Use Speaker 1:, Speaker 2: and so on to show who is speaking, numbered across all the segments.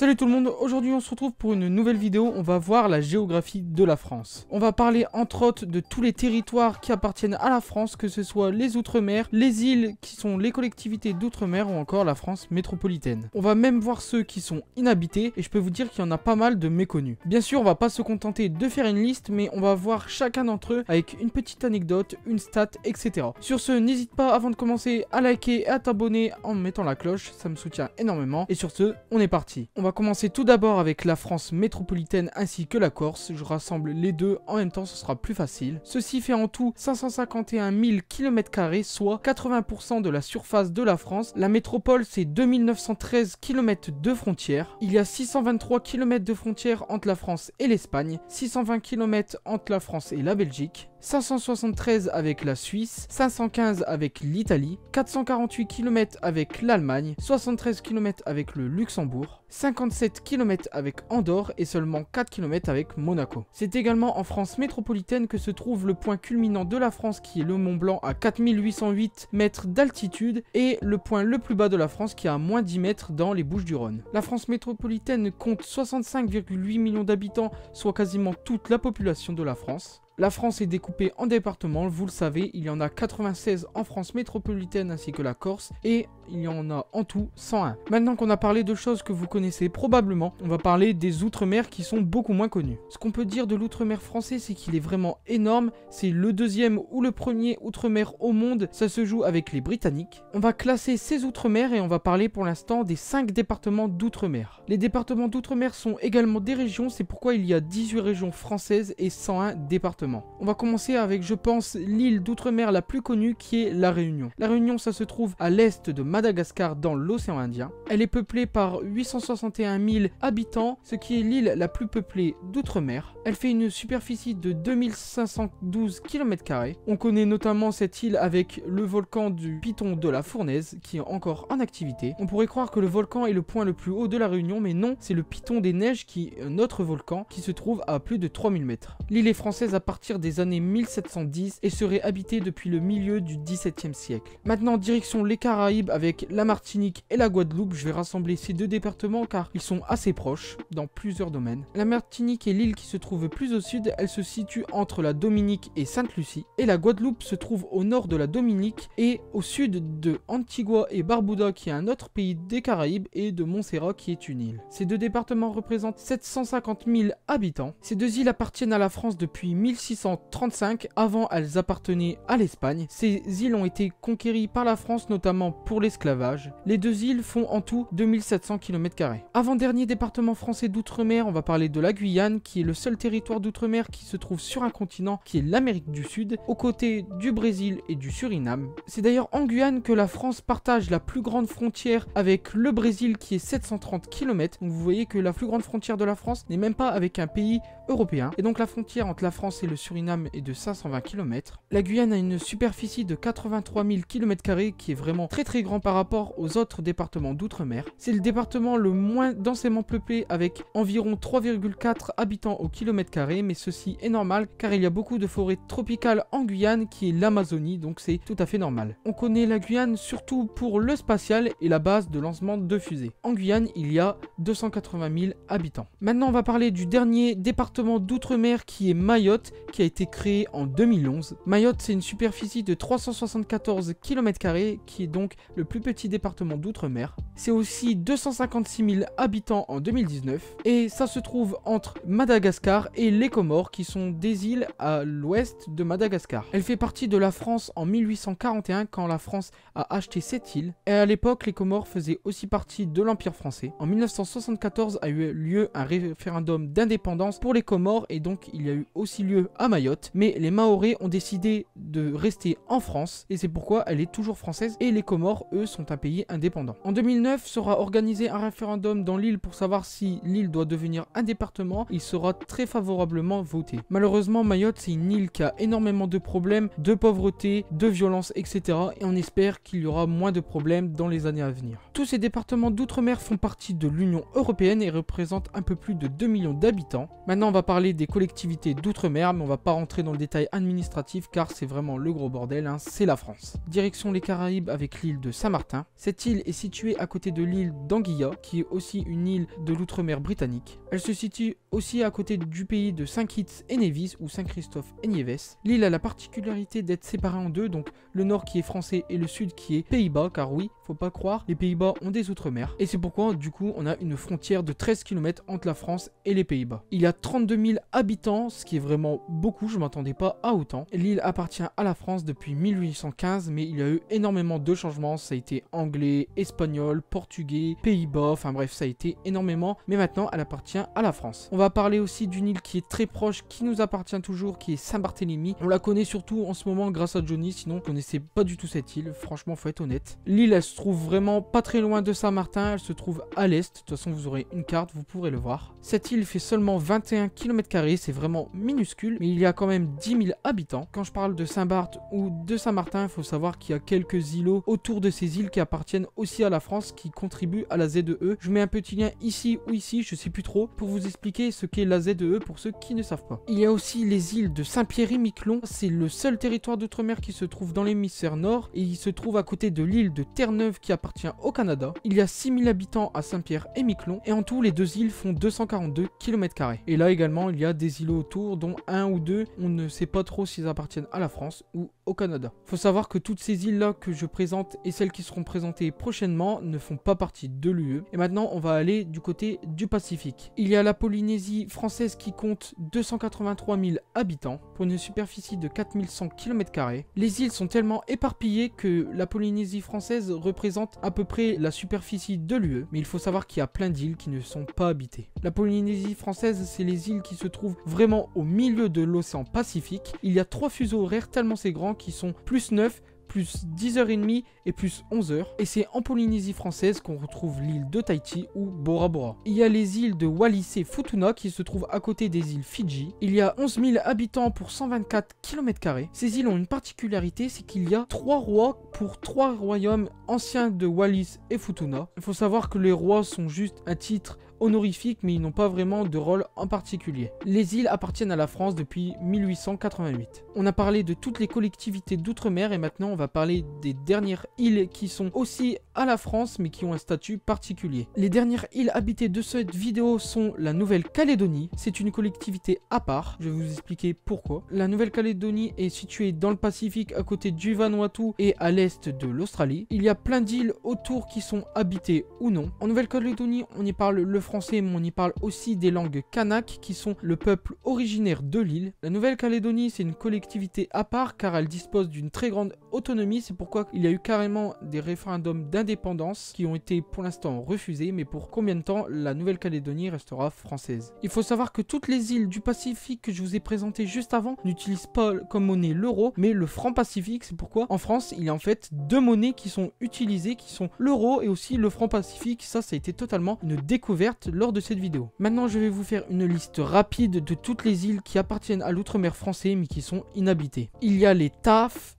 Speaker 1: Salut tout le monde, aujourd'hui on se retrouve pour une nouvelle vidéo, on va voir la géographie de la France. On va parler entre autres de tous les territoires qui appartiennent à la France, que ce soit les Outre-mer, les îles qui sont les collectivités d'Outre-mer ou encore la France métropolitaine. On va même voir ceux qui sont inhabités et je peux vous dire qu'il y en a pas mal de méconnus. Bien sûr on va pas se contenter de faire une liste, mais on va voir chacun d'entre eux avec une petite anecdote, une stat, etc. Sur ce, n'hésite pas avant de commencer à liker et à t'abonner en mettant la cloche, ça me soutient énormément. Et sur ce, on est parti. On va commencer tout d'abord avec la France métropolitaine ainsi que la Corse. Je rassemble les deux en même temps, ce sera plus facile. Ceci fait en tout 551 000 km², soit 80% de la surface de la France. La métropole, c'est 2913 km de frontières. Il y a 623 km de frontières entre la France et l'Espagne, 620 km entre la France et la Belgique, 573 avec la Suisse, 515 avec l'Italie, 448 km avec l'Allemagne, 73 km avec le Luxembourg, 57 km avec Andorre et seulement 4 km avec Monaco. C'est également en France métropolitaine que se trouve le point culminant de la France qui est le Mont Blanc à 4808 mètres d'altitude et le point le plus bas de la France qui est à moins 10 mètres dans les Bouches-du-Rhône. La France métropolitaine compte 65,8 millions d'habitants, soit quasiment toute la population de la France. La France est découpée en départements, vous le savez, il y en a 96 en France métropolitaine ainsi que la Corse et il y en a en tout 101. Maintenant qu'on a parlé de choses que vous connaissez probablement, on va parler des Outre-mer qui sont beaucoup moins connus. Ce qu'on peut dire de l'Outre-mer français, c'est qu'il est vraiment énorme, c'est le deuxième ou le premier Outre-mer au monde, ça se joue avec les Britanniques. On va classer ces Outre-mer et on va parler pour l'instant des 5 départements d'Outre-mer. Les départements d'Outre-mer sont également des régions, c'est pourquoi il y a 18 régions françaises et 101 départements. On va commencer avec, je pense, l'île d'outre-mer la plus connue qui est la Réunion. La Réunion, ça se trouve à l'est de Madagascar dans l'océan Indien. Elle est peuplée par 861 000 habitants, ce qui est l'île la plus peuplée d'outre-mer. Elle fait une superficie de 2512 km². On connaît notamment cette île avec le volcan du Piton de la Fournaise qui est encore en activité. On pourrait croire que le volcan est le point le plus haut de la Réunion, mais non, c'est le Piton des Neiges qui est un autre volcan qui se trouve à plus de 3000 mètres. L'île est française à partir des années 1710 et serait habitée depuis le milieu du XVIIe siècle. Maintenant, direction les Caraïbes avec la Martinique et la Guadeloupe. Je vais rassembler ces deux départements car ils sont assez proches dans plusieurs domaines. La Martinique est l'île qui se trouve plus au sud, elle se situe entre la Dominique et Sainte-Lucie. Et la Guadeloupe se trouve au nord de la Dominique et au sud de Antigua et Barbuda qui est un autre pays des Caraïbes et de Montserrat qui est une île. Ces deux départements représentent 750 000 habitants. Ces deux îles appartiennent à la France depuis 1635, avant elles appartenaient à l'Espagne. Ces îles ont été conquéries par la France notamment pour l'esclavage. Les deux îles font en tout 2700 km². Avant-dernier département français d'outre-mer, on va parler de la Guyane qui est le seul territoire d'outre-mer qui se trouve sur un continent qui est l'Amérique du Sud, aux côtés du Brésil et du Suriname. C'est d'ailleurs en Guyane que la France partage la plus grande frontière avec le Brésil qui est 730 km. Donc vous voyez que la plus grande frontière de la France n'est même pas avec un pays européen. Et donc la frontière entre la France et le Suriname est de 520 km. La Guyane a une superficie de 83 000 km² qui est vraiment très grand par rapport aux autres départements d'outre-mer. C'est le département le moins densément peuplé avec environ 3,4 habitants au km², mais ceci est normal car il y a beaucoup de forêts tropicales en Guyane qui est l'Amazonie, donc c'est tout à fait normal. On connaît la Guyane surtout pour le spatial et la base de lancement de fusées. En Guyane, il y a 280 000 habitants. Maintenant, on va parler du dernier département d'outre-mer qui est Mayotte, qui a été créé en 2011. Mayotte, c'est une superficie de 374 km² qui est donc le plus petit département d'outre-mer. C'est aussi 256 000 habitants en 2019 et ça se trouve entre Madagascar et les Comores qui sont des îles à l'ouest de Madagascar. Elle fait partie de la France en 1841 quand la France a acheté cette île et à l'époque les Comores faisaient aussi partie de l'Empire français. En 1974 a eu lieu un référendum d'indépendance pour les Comores et donc il y a eu aussi lieu à Mayotte, mais les Mahorais ont décidé de rester en France et c'est pourquoi elle est toujours française et les Comores, eux, sont un pays indépendant. En 2009 sera organisé un référendum dans l'île pour savoir si l'île doit devenir un département. Il sera très favorablement voté. Malheureusement, Mayotte, c'est une île qui a énormément de problèmes, de pauvreté, de violence, etc. Et on espère qu'il y aura moins de problèmes dans les années à venir. Tous ces départements d'outre-mer font partie de l'Union européenne et représentent un peu plus de 2 millions d'habitants. Maintenant, on va parler des collectivités d'outre-mer, mais on va va pas rentrer dans le détail administratif car c'est vraiment le gros bordel, hein, c'est la France. Direction les Caraïbes avec l'île de Saint-Martin. Cette île est située à côté de l'île d'Anguilla, qui est aussi une île de l'outre-mer britannique. Elle se situe aussi à côté du pays de Saint-Kitts et Nevis ou Saint-Christophe et Niévès. L'île a la particularité d'être séparée en deux, donc le nord qui est français et le sud qui est Pays-Bas, car oui, faut pas croire, les Pays-Bas ont des outre-mer. Et c'est pourquoi du coup on a une frontière de 13 km entre la France et les Pays-Bas. Il y a 32 000 habitants, ce qui est vraiment beaucoup, je m'attendais pas à autant. L'île appartient à la France depuis 1815, mais il y a eu énormément de changements, ça a été anglais, espagnol, portugais, Pays-Bas, enfin bref, ça a été énormément, mais maintenant elle appartient à la France. On va parler aussi d'une île qui est très proche, qui nous appartient toujours, qui est Saint-Barthélemy. On la connaît surtout en ce moment grâce à Johnny, sinon on connaissait pas du tout cette île, franchement faut être honnête. L'île elle se trouve vraiment pas très loin de Saint-Martin, elle se trouve à l'est, de toute façon vous aurez une carte, vous pourrez le voir. Cette île fait seulement 21 km², c'est vraiment minuscule, mais il y a quand même 10 000 habitants. Quand je parle de Saint-Barth ou de Saint-Martin, il faut savoir qu'il y a quelques îlots autour de ces îles qui appartiennent aussi à la France, qui contribuent à la ZEE. Je mets un petit lien ici ou ici, je sais plus trop, pour vous expliquer ce qu'est la ZEE pour ceux qui ne savent pas. Il y a aussi les îles de Saint-Pierre-et-Miquelon, c'est le seul territoire d'outre-mer qui se trouve dans l'hémisphère nord et il se trouve à côté de l'île de Terre-Neuve qui appartient au Canada. Il y a 6 000 habitants à Saint-Pierre-et-Miquelon et en tout les deux îles font 242 km². Et là également il y a des îlots autour dont un ou deux, on ne sait pas trop s'ils appartiennent à la France ou au Canada. Faut savoir que toutes ces îles là que je présente et celles qui seront présentées prochainement ne font pas partie de l'UE. Et maintenant on va aller du côté du Pacifique. Il y a la Polynésie française qui compte 283 000 habitants pour une superficie de 4100 km². Les îles sont tellement éparpillées que la Polynésie française représente à peu près la superficie de l'UE, mais il faut savoir qu'il y a plein d'îles qui ne sont pas habitées. La Polynésie française, c'est les îles qui se trouvent vraiment au milieu de l'océan Pacifique. Il y a 3 fuseaux horaires tellement c'est grand qui sont plus 9, plus 10h30 et plus 11h. Et c'est en Polynésie française qu'on retrouve l'île de Tahiti ou Bora Bora. Il y a les îles de Wallis et Futuna qui se trouvent à côté des îles Fidji. Il y a 11 000 habitants pour 124 km². Ces îles ont une particularité, c'est qu'il y a 3 rois pour 3 royaumes anciens de Wallis et Futuna. Il faut savoir que les rois sont juste un titre honorifique, mais ils n'ont pas vraiment de rôle en particulier. Les îles appartiennent à la France depuis 1888. On a parlé de toutes les collectivités d'outre-mer et maintenant on va parler des dernières îles qui sont aussi à la France mais qui ont un statut particulier. Les dernières îles habitées de cette vidéo sont la Nouvelle-Calédonie. C'est une collectivité à part, je vais vous expliquer pourquoi. La Nouvelle-Calédonie est située dans le Pacifique à côté du Vanuatu et à l'est de l'Australie. Il y a plein d'îles autour qui sont habitées ou non. En Nouvelle-Calédonie, on y parle le français, mais on y parle aussi des langues kanak qui sont le peuple originaire de l'île. La Nouvelle-Calédonie, c'est une collectivité à part car elle dispose d'une très grande autonomie. C'est pourquoi il y a eu carrément des référendums d'indépendance qui ont été pour l'instant refusés, mais pour combien de temps la Nouvelle-Calédonie restera française. Il faut savoir que toutes les îles du Pacifique que je vous ai présentées juste avant n'utilisent pas comme monnaie l'euro, mais le franc pacifique. C'est pourquoi en France, il y a en fait 2 monnaies qui sont utilisées, qui sont l'euro et aussi le franc pacifique. Ça a été totalement une découverte lors de cette vidéo. Maintenant, je vais vous faire une liste rapide de toutes les îles qui appartiennent à l'outre-mer français mais qui sont inhabitées. Il y a les TAF.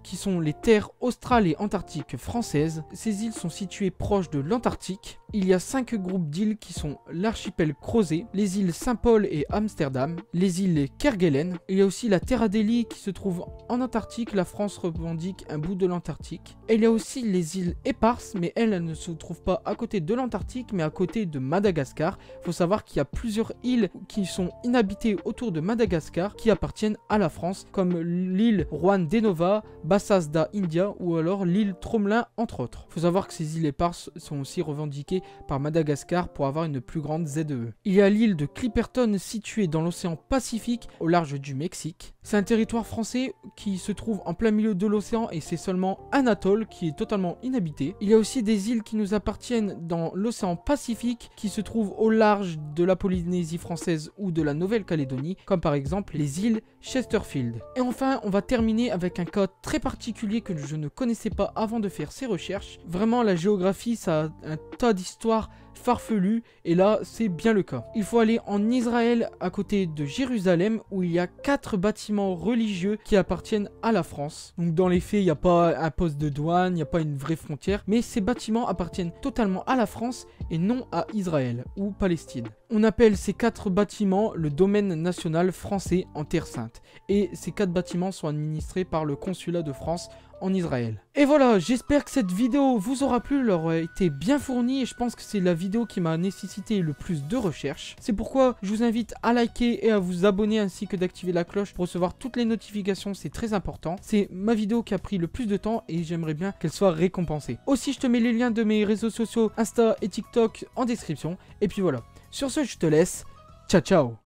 Speaker 1: Qui sont les terres australes et antarctiques françaises. Ces îles sont situées proches de l'Antarctique. Il y a 5 groupes d'îles qui sont l'archipel Crozet, les îles Saint-Paul et Amsterdam, les îles Kerguelen. Il y a aussi la Terre Adélie qui se trouve en Antarctique. La France revendique un bout de l'Antarctique. Et il y a aussi les îles Éparses, mais elles ne se trouvent pas à côté de l'Antarctique, mais à côté de Madagascar. Il faut savoir qu'il y a plusieurs îles qui sont inhabitées autour de Madagascar qui appartiennent à la France, comme l'île Juan de Nova, Bassas da India ou alors l'île Tromelin entre autres. Il faut savoir que ces îles éparses sont aussi revendiquées par Madagascar pour avoir une plus grande ZEE. Il y a l'île de Clipperton située dans l'océan Pacifique au large du Mexique. C'est un territoire français qui se trouve en plein milieu de l'océan et c'est seulement un atoll qui est totalement inhabité. Il y a aussi des îles qui nous appartiennent dans l'océan Pacifique qui se trouvent au large de la Polynésie française ou de la Nouvelle-Calédonie, comme par exemple les îles Chesterfield. Et enfin, on va terminer avec un cas très particulier que je ne connaissais pas avant de faire ces recherches. Vraiment, la géographie, ça a un tas d'histoires farfelu, et là c'est bien le cas. Il faut aller en Israël à côté de Jérusalem où il y a 4 bâtiments religieux qui appartiennent à la France. Donc dans les faits, il n'y a pas un poste de douane, il n'y a pas une vraie frontière, mais ces bâtiments appartiennent totalement à la France et non à Israël ou Palestine. On appelle ces 4 bâtiments le domaine national français en Terre Sainte. Et ces 4 bâtiments sont administrés par le consulat de France en Israël. Et voilà, j'espère que cette vidéo vous aura plu, elle aura été bien fournie et je pense que c'est la vidéo qui m'a nécessité le plus de recherche. C'est pourquoi je vous invite à liker et à vous abonner ainsi que d'activer la cloche pour recevoir toutes les notifications, c'est très important. C'est ma vidéo qui a pris le plus de temps et j'aimerais bien qu'elle soit récompensée. Aussi, je te mets les liens de mes réseaux sociaux Insta et TikTok en description. Et puis voilà, sur ce, je te laisse. Ciao ciao.